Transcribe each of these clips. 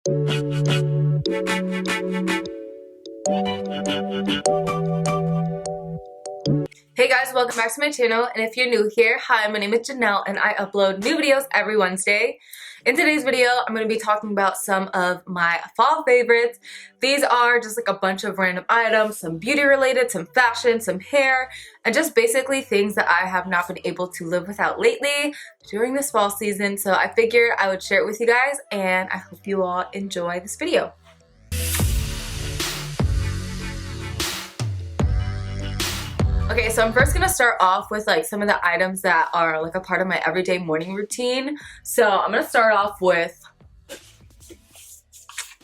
Hey guys, welcome back to my channel, and if you're new here, hi, my name is Janelle and I upload new videos every Wednesday. In today's video, I'm going to be talking about some of my fall favorites. These are just like a bunch of random items, some beauty related, some fashion, some hair, and just basically things that I have not been able to live without lately during this fall season. So I figured I would share it with you guys, and I hope you all enjoy this video. Okay, so I'm first gonna start off with like some of the items that are like a part of my everyday morning routine. So I'm gonna start off with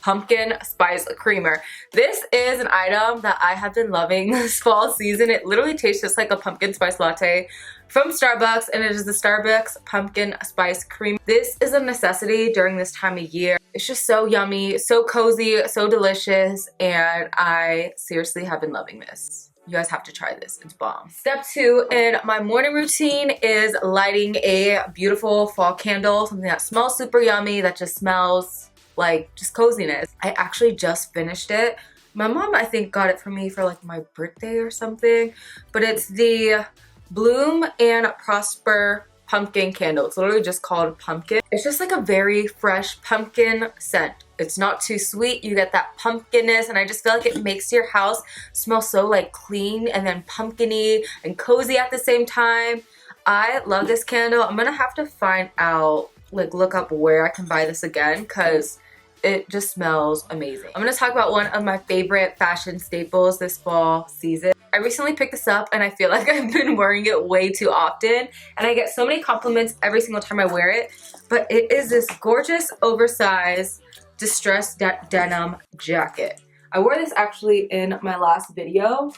pumpkin spice creamer. This is an item that I have been loving this fall season. It literally tastes just like a pumpkin spice latte from Starbucks, and it is the Starbucks pumpkin spice cream. This is a necessity during this time of year. It's just so yummy, so cozy, so delicious, and I seriously have been loving this. You guys have to try this, it's bomb. Step 2 in my morning routine is lighting a beautiful fall candle, something that smells super yummy, that just smells like just coziness. I actually just finished it. My mom, I think, got it for me for like my birthday or something, but it's the Bloom and Prosper pumpkin candle. It's literally just called pumpkin. It's just like a very fresh pumpkin scent. It's not too sweet. You get that pumpkinness, and I just feel like it makes your house smell so like clean and then pumpkin-y and cozy at the same time. I love this candle. I'm gonna have to find out, like look up where I can buy this again, because it just smells amazing. I'm gonna talk about one of my favorite fashion staples this fall season. I recently picked this up and I feel like I've been wearing it way too often, and I get so many compliments every single time I wear it, but it is this gorgeous oversized distressed denim jacket. I wore this actually in my last video.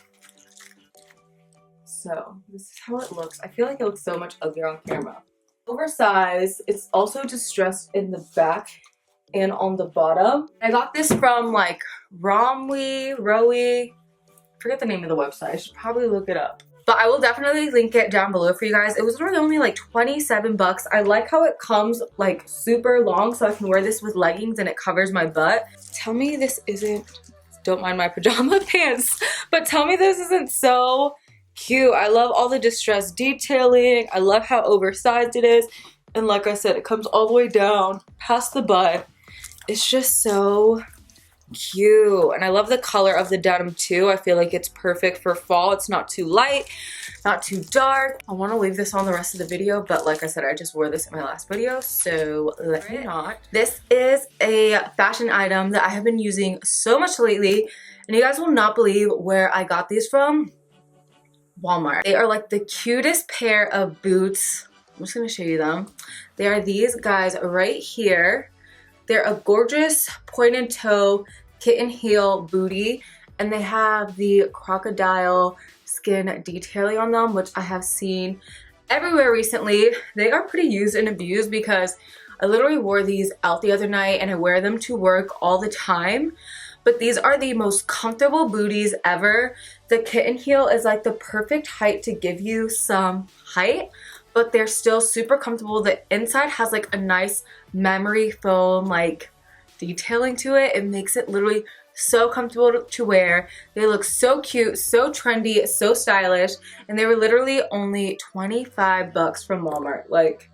So this is how it looks. I feel like it looks so much uglier on camera. Oversized. It's also distressed in the back and on the bottom. I got this from like Rowie, forget the name of the website. I should probably look it up. But I will definitely link it down below for you guys. It was literally only like 27 bucks. I like how it comes like super long, so I can wear this with leggings and it covers my butt. Tell me this isn't, don't mind my pajama pants, but tell me this isn't so cute. I love all the distressed detailing. I love how oversized it is. And like I said, it comes all the way down past the butt. It's just so cute, and I love the color of the denim too. I feel like it's perfect for fall. It's not too light, not too dark. I want to leave this on the rest of the video, but like I said, I just wore this in my last video, so let me not. This is a fashion item that I have been using so much lately, and you guys will not believe where I got these from. Walmart. They are like the cutest pair of boots. I'm just gonna show you them. They are these guys right here. They're a gorgeous pointed toe kitten heel booty, and they have the crocodile skin detailing on them, which I have seen everywhere recently. They are pretty used and abused, because I literally wore these out the other night and I wear them to work all the time. But these are the most comfortable booties ever. The kitten heel is like the perfect height to give you some height, but they're still super comfortable. The inside has like a nice memory foam like detailing to it. It makes it literally so comfortable to wear. They look so cute, so trendy, so stylish, and they were literally only 25 bucks from Walmart. Like,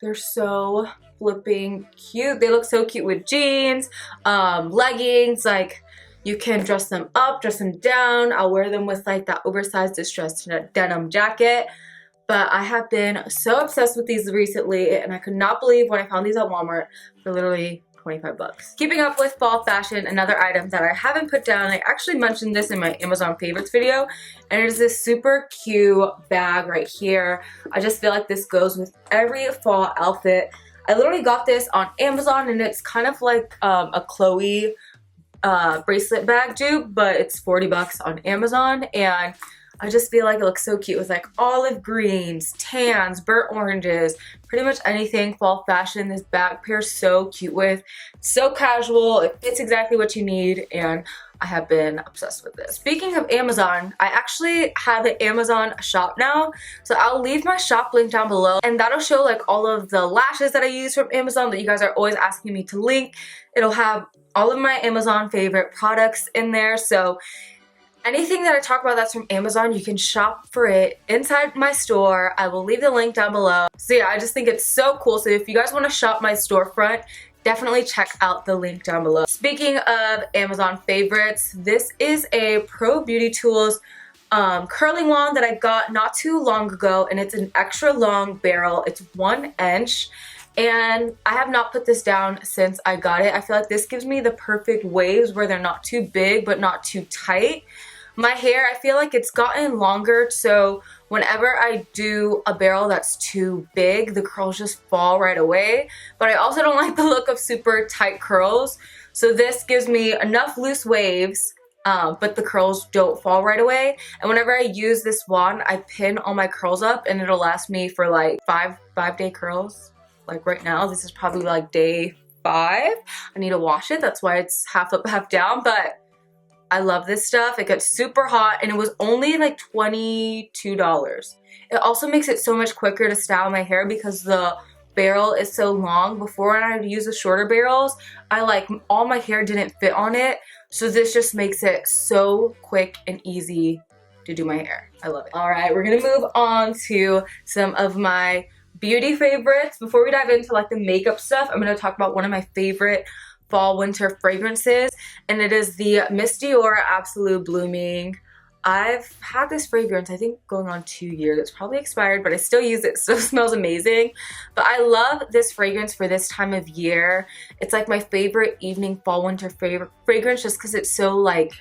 they're so flipping cute. They look so cute with jeans, leggings. Like, you can dress them up, dress them down. I'll wear them with like that oversized distressed denim jacket. But I have been so obsessed with these recently, and I could not believe when I found these at Walmart for literally 25 bucks. Keeping up with fall fashion, another item that I haven't put down, I actually mentioned this in my Amazon favorites video, and it is this super cute bag right here. I just feel like this goes with every fall outfit. I literally got this on Amazon, and it's kind of like a Chloe bracelet bag dupe, but it's 40 bucks on Amazon, and I just feel like it looks so cute with like olive greens, tans, burnt oranges, pretty much anything fall fashion. This back pair is so cute with. So casual, it fits exactly what you need, and I have been obsessed with this. Speaking of Amazon, I actually have an Amazon shop now, so I'll leave my shop link down below, and that'll show like all of the lashes that I use from Amazon that you guys are always asking me to link. It'll have all of my Amazon favorite products in there, so anything that I talk about that's from Amazon, you can shop for it inside my store. I will leave the link down below. So yeah, I just think it's so cool. So if you guys want to shop my storefront, definitely check out the link down below. Speaking of Amazon favorites, this is a Pro Beauty Tools curling wand that I got not too long ago, and it's an extra long barrel. It's 1 inch. And I have not put this down since I got it. I feel like this gives me the perfect waves where they're not too big but not too tight. My hair, I feel like it's gotten longer, so whenever I do a barrel that's too big, the curls just fall right away. But I also don't like the look of super tight curls, so this gives me enough loose waves, but the curls don't fall right away. And whenever I use this wand, I pin all my curls up, and it'll last me for like five-day curls. Like right now, this is probably like day 5. I need to wash it, that's why it's half up, half down, but I love this stuff. It gets super hot, and it was only like $22. It also makes it so much quicker to style my hair because the barrel is so long. Before, when I would use the shorter barrels, all my hair didn't fit on it, so this just makes it so quick and easy to do my hair. I love it. All right, we're gonna move on to some of my beauty favorites. Before we dive into like the makeup stuff, I'm gonna talk about one of my favorite fall winter fragrances, and it is the Miss Dior Absolu Blooming. I've had this fragrance, I think, going on 2 years. It's probably expired, but I still use it. It still smells amazing. But I love this fragrance for this time of year. It's like my favorite evening fall winter fragrance just because it's so like,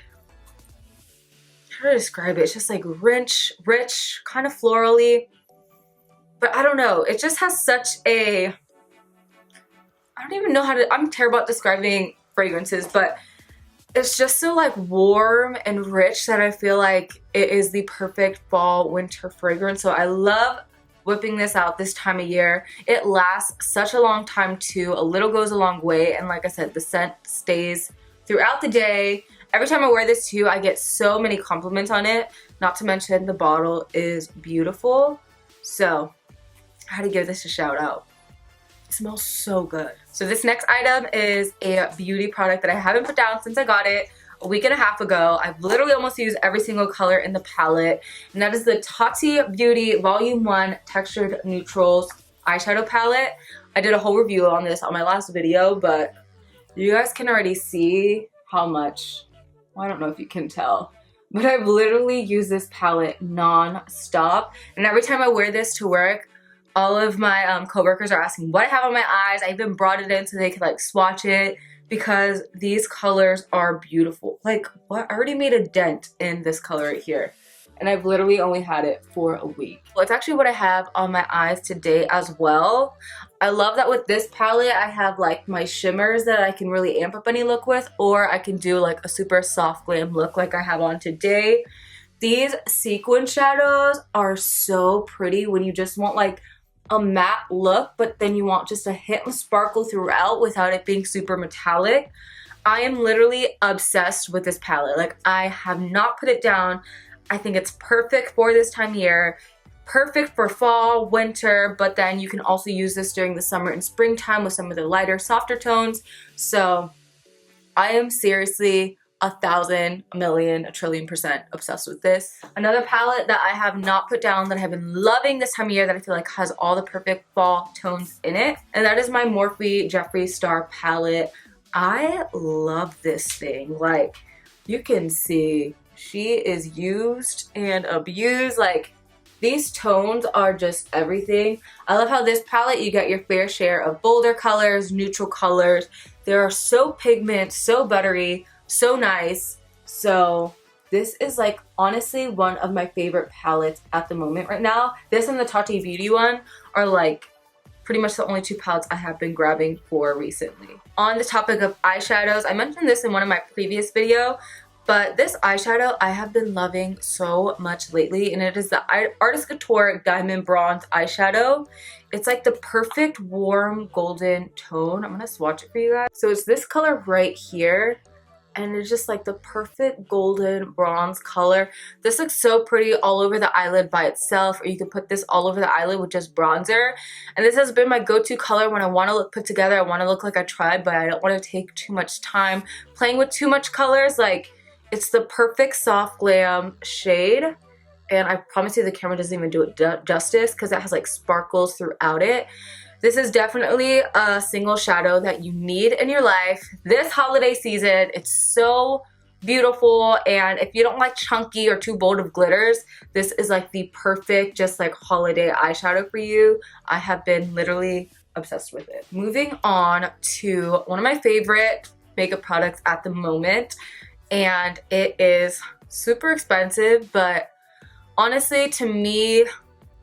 how to describe it? It's just like rich, kind of florally. But I don't know, it just has such a, I don't even know how to, I'm terrible at describing fragrances, but it's just so like warm and rich that I feel like it is the perfect fall winter fragrance. So I love whipping this out this time of year. It lasts such a long time too. A little goes a long way, and like I said, the scent stays throughout the day. Every time I wear this too, I get so many compliments on it. Not to mention the bottle is beautiful. So I had to give this a shout out. It smells so good. So this next item is a beauty product that I haven't put down since I got it a week and a half ago. I've literally almost used every single color in the palette, and that is the TATI Beauty Volume 1 Textured Neutrals eyeshadow palette. I did a whole review on this on my last video, but you guys can already see how much, well, I don't know if you can tell, but I've literally used this palette non-stop, and every time I wear this to work, all of my coworkers are asking what I have on my eyes. I even brought it in so they could like swatch it because these colors are beautiful. Like, what? I already made a dent in this color right here, and I've literally only had it for a week. Well, it's actually what I have on my eyes today as well. I love that with this palette, I have like my shimmers that I can really amp up any look with, or I can do like a super soft glam look like I have on today. These sequin shadows are so pretty when you just want like a matte look, but then you want just a hint of sparkle throughout without it being super metallic. I am literally obsessed with this palette. Like, I have not put it down. I think it's perfect for this time of year, perfect for fall, winter, but then you can also use this during the summer and springtime with some of the lighter, softer tones. So I am seriously 1,000, a million, a trillion% obsessed with this. Another palette that I have not put down that I have been loving this time of year that I feel like has all the perfect fall tones in it, and that is my Morphe Jeffree Star palette. I love this thing. Like, you can see she is used and abused. Like, these tones are just everything. I love how this palette, you get your fair share of bolder colors, neutral colors. They are so pigment, so buttery, so nice. So this is like honestly one of my favorite palettes at the moment right now. This and the TATI Beauty one are like pretty much the only two palettes I have been grabbing for recently. On the topic of eyeshadows, I mentioned this in one of my previous videos, But this eyeshadow I have been loving so much lately, and it is the Artist Couture Diamond Bronze Eyeshadow. It's like the perfect warm golden tone. I'm gonna swatch it for you guys. So it's this color right here, and it's just like the perfect golden bronze color. This looks so pretty all over the eyelid by itself, or you can put this all over the eyelid with just bronzer. And this has been my go-to color when I want to look put together. I want to look like I tried, but I don't want to take too much time playing with too much colors. Like, it's the perfect soft glam shade, and I promise you the camera doesn't even do it justice because it has like sparkles throughout it. This is definitely a single shadow that you need in your life this holiday season. It's so beautiful, and if you don't like chunky or too bold of glitters, this is like the perfect just like holiday eyeshadow for you. I have been literally obsessed with it. Moving on to one of my favorite makeup products at the moment, and it is super expensive, but honestly to me, I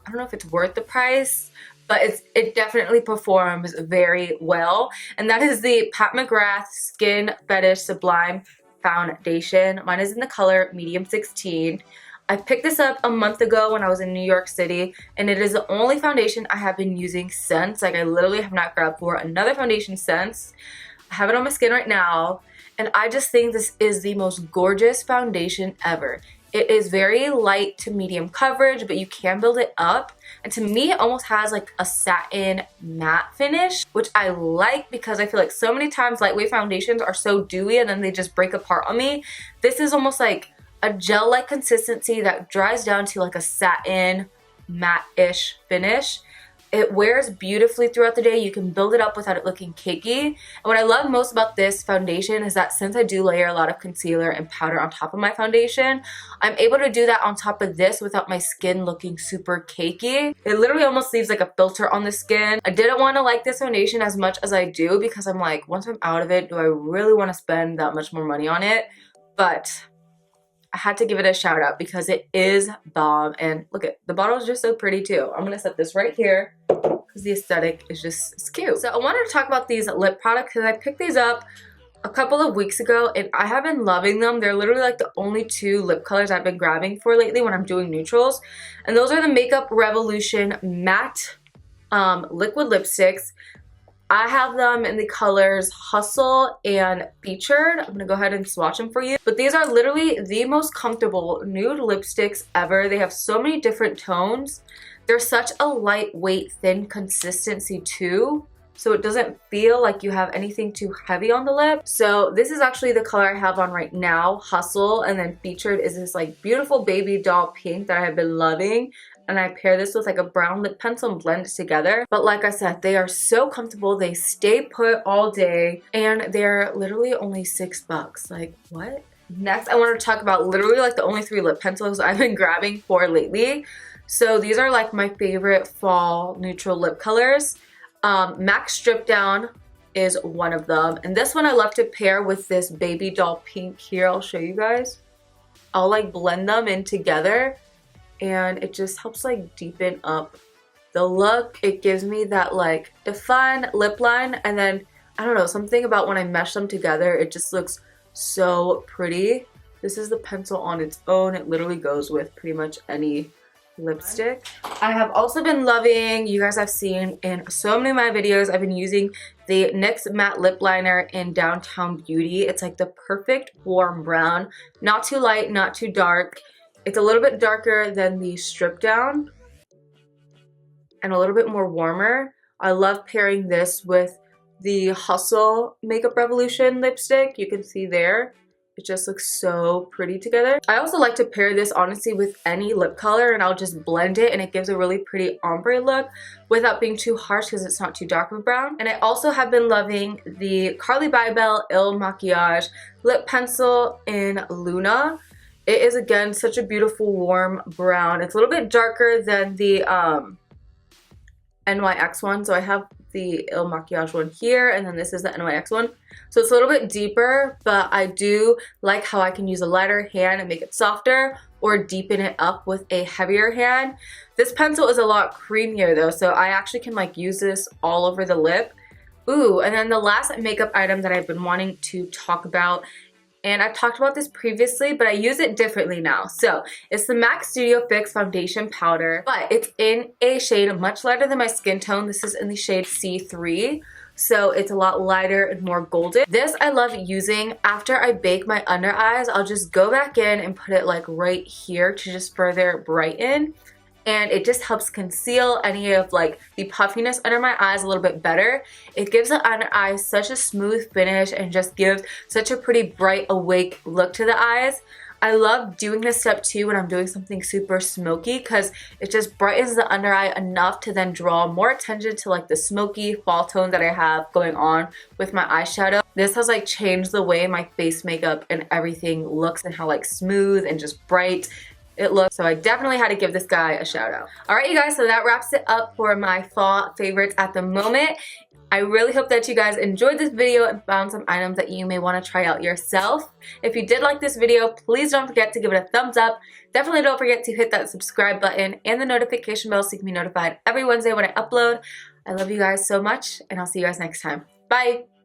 don't know if it's worth the price, but it definitely performs very well, and that is the Pat McGrath Skin Fetish Sublime Foundation. Mine is in the color medium 16. I picked this up a month ago when I was in New York City, and it is the only foundation I have been using since. Like, I literally have not grabbed for another foundation since. I have it on my skin right now, and I just think this is the most gorgeous foundation ever. It is very light to medium coverage, but you can build it up. And to me, it almost has like a satin matte finish, which I like because I feel like so many times lightweight foundations are so dewy and then they just break apart on me. This is almost like a gel-like consistency that dries down to like a satin matte-ish finish. It wears beautifully throughout the day. You can build it up without it looking cakey. And what I love most about this foundation is that since I do layer a lot of concealer and powder on top of my foundation, I'm able to do that on top of this without my skin looking super cakey. It literally almost leaves like a filter on the skin. I didn't want to like this foundation as much as I do because I'm like, once I'm out of it, do I really want to spend that much more money on it? But I had to give it a shout out because it is bomb. And look at the bottle is just so pretty too. I'm gonna set this right here because the aesthetic is just, it's cute. So I wanted to talk about these lip products because I picked these up a couple of weeks ago and I have been loving them. They're literally like the only two lip colors I've been grabbing for lately when I'm doing neutrals. And those are the Makeup Revolution Matte Liquid Lipsticks. I have them in the colors Hustle and Featured. I'm going to go ahead and swatch them for you. But these are literally the most comfortable nude lipsticks ever. They have so many different tones. They're such a lightweight, thin consistency too. So it doesn't feel like you have anything too heavy on the lip. So this is actually the color I have on right now, Hustle. And then Featured is this like beautiful baby doll pink that I have been loving. And I pair this with like a brown lip pencil and blend it together. But like I said, they are so comfortable. They stay put all day and they're literally only $6. Like, what? Next, I want to talk about literally like the only 3 lip pencils I've been grabbing for lately. So these are like my favorite fall neutral lip colors. MAC Strip Down is one of them. And this one I love to pair with this baby doll pink here. I'll show you guys. I'll like blend them in together. And it just helps like deepen up the look. It gives me that like defined lip line, and then I don't know, something about when I mesh them together, it just looks so pretty. This is the pencil on its own. It literally goes with pretty much any lipstick. I have also been loving, you guys have seen in so many of my videos, I've been using the NYX matte lip liner in Downtown Beauty. It's like the perfect warm brown, not too light, not too dark. It's a little bit darker than the Strip Down and a little bit more warmer. I love pairing this with the Hustle Makeup Revolution lipstick. You can see there. It just looks so pretty together. I also like to pair this honestly with any lip color, and I'll just blend it and it gives a really pretty ombre look without being too harsh because it's not too dark of a brown. And I also have been loving the Carli bybel Ilmakiage lip pencil in Luna. It is again such a beautiful warm brown. It's a little bit darker than the NYX one. So I have the Ilmakiage one here, and then this is the NYX one. So it's a little bit deeper, but I do like how I can use a lighter hand and make it softer or deepen it up with a heavier hand. This pencil is a lot creamier though, so I actually can like use this all over the lip. Ooh, and then the last makeup item that I've been wanting to talk about and I've talked about this previously, but I use it differently now. So it's the MAC Studio Fix Foundation Powder, but it's in a shade much lighter than my skin tone. This is in the shade C3. So it's a lot lighter and more golden. This I love using after I bake my under eyes. I'll just go back in and put it like right here to just further brighten. And it just helps conceal any of like the puffiness under my eyes a little bit better. It gives the under eyes such a smooth finish and just gives such a pretty bright, awake look to the eyes. I love doing this step too when I'm doing something super smoky because it just brightens the under eye enough to then draw more attention to like the smoky fall tone that I have going on with my eyeshadow. This has like changed the way my face makeup and everything looks and how like smooth and just bright it looks. So I definitely had to give this guy a shout out. Alright you guys, so that wraps it up for my fall favorites at the moment. I really hope that you guys enjoyed this video and found some items that you may want to try out yourself. If you did like this video, please don't forget to give it a thumbs up. Definitely don't forget to hit that subscribe button and the notification bell so you can be notified every Wednesday when I upload. I love you guys so much, and I'll see you guys next time. Bye!